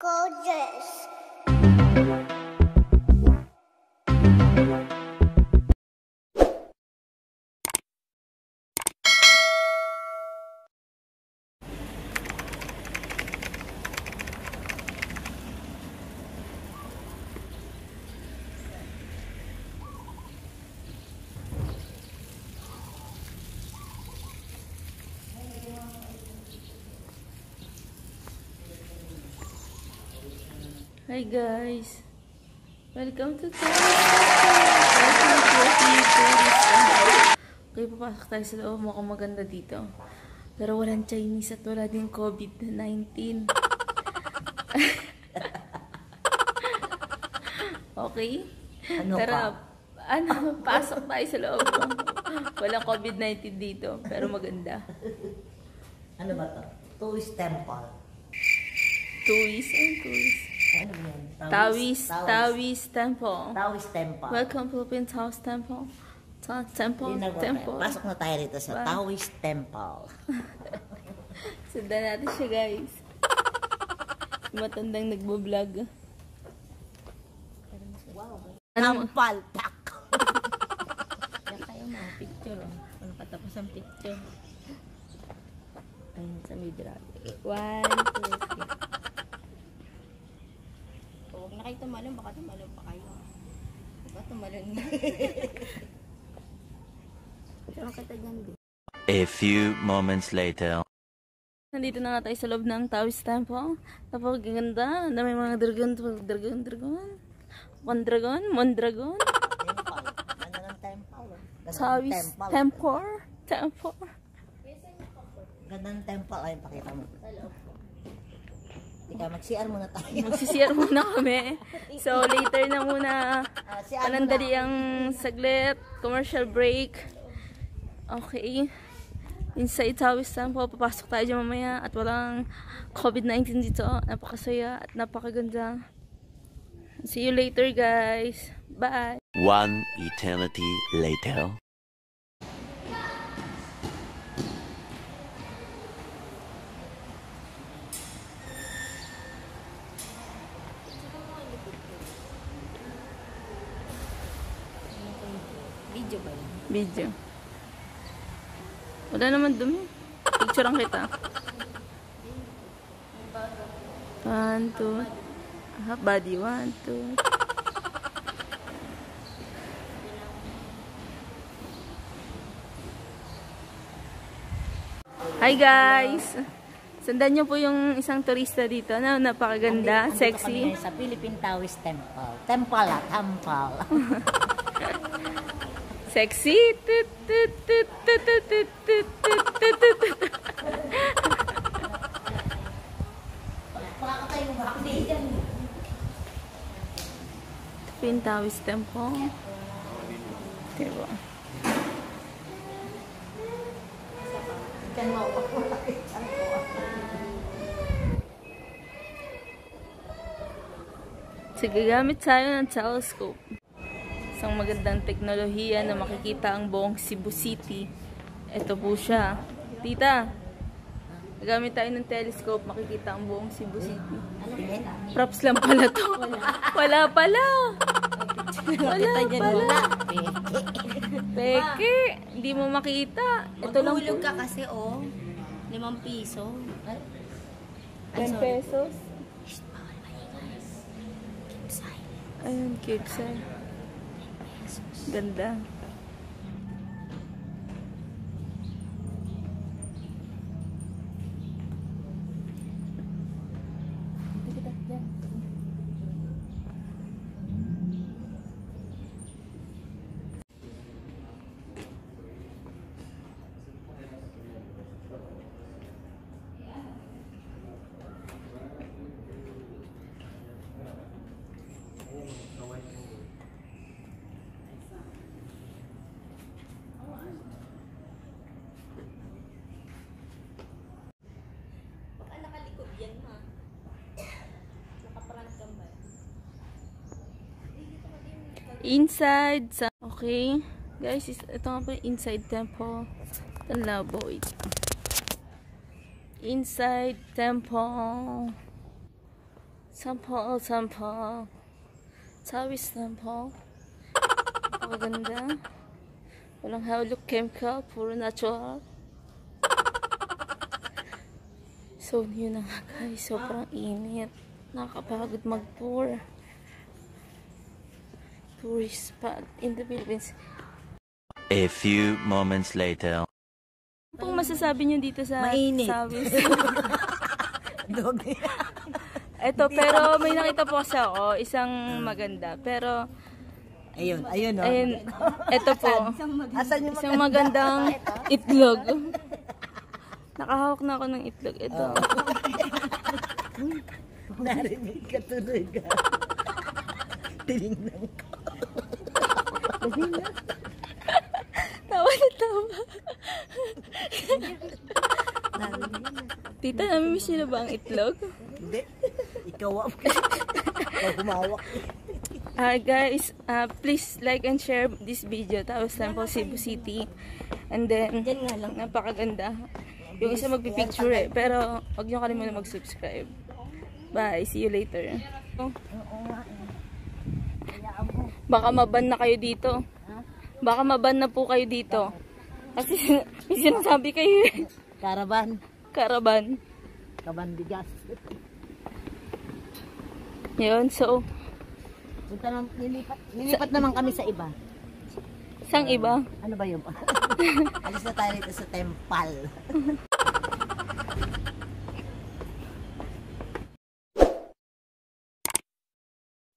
Gorgeous. Hi guys! Welcome to Okay, papasok tayo sa loob. Mukhang maganda dito. Pero walang Chinese at wala din COVID-19. Okay? Ano Tara, pa? pasok tayo sa loob. Walang COVID-19 dito, pero maganda. Ano ba to? Taoist Temple. Taoist and Taoist. Ano yan? Taoist Temple. Taoist Temple. Welcome to Philippines Taoist Temple. Temple. Pasok na tayo rito sa Taoist Temple. Sundan natin siya, guys. Matandang nagbo-vlog. Wow. Ano? Tampaltak. Yan kayo mga picture. Ano katapos ang picture? Ayun sa may drag. 1, 2, 3. Huwag na kayo tumalon. Baka tumalon pa kayo. Baka tumalon na. A few moments later. Nandito na nga tayo sa loob ng Taoist Temple. Napakaganda. Na may mga dragon. Mondragon. Ano ng temple? Taoist Temple. Ganda ng temple. Ayun, pakita mo. Ika, mag-CR muna tayo. Mag-CR muna kami. So, later na muna. Panandali ang saglit. Commercial break. Okay. Inside Taoist Temple. Papasok tayo dyan mamaya. At walang COVID-19 dito. Napakasaya at napakaganda. See you later, guys. Bye. One eternity later. Video ba yun? Video. Wala naman dumi. Picturean kita. 1, 2. Half body. 1, 2. Hi guys! Sundan niyo po yung isang turista dito na napakaganda, sexy. Sa Philippine Taoist Temple. Temple. Sexy. Philippine Taoist Temple. Diba? Sige, gamit tayo ng telescope. Isang magandang teknolohiya na makikita ang buong Cebu City. Ito po siya. Tita, gamit tayo ng telescope, makikita ang buong Cebu City. Props lang pala to. Wala pala. Peke. Hindi mo makita. Ito lang po. Maghulog ka kasi, oh. 5 piso. 10 pesos. Ayun, cute siya. Ganda. Inside sa... Okay. Guys, ito nga po inside temple. Tanlabo ito. Inside temple. Sample, sample. Taoist temple. Napakaganda. Walang halo chemical, puro natural. So, yun na nga guys. Sobrang init. Nakakapagod mag-tour. Tourist spot in the Philippines. A few moments later. Ano pong masasabi niyo dito sa Mainit. Taoist? Dog. Eto, pero may nakita po kasi ako, isang maganda. Pero, Ayun, ayun, oh. ayun, eto po, Asan yung isang magandang itlog. Nakahawak na ako ng itlog. Ito. narinig ka tuloy ka? Tinignan ko. Tawa na tawa. Tita, namimiss niyo na ba ang itlog? Hindi. Ikaw humawak. Guys, please like and share this video. Taoist Temple, Cebu City. And then, napakaganda. Yung isa magpipicture eh. Pero, huwag nyo kalimutan mag-subscribe. Bye. See you later. Baka maban na kayo dito. Baka maban na po kayo dito. Kasi may sinasabi kayo eh. Caravan. Karaban. Kabandigas. Yun, so, Punta naman, nilipat naman kami sa iba. sang iba? Ano ba yun? Alis na tayo rito sa temple.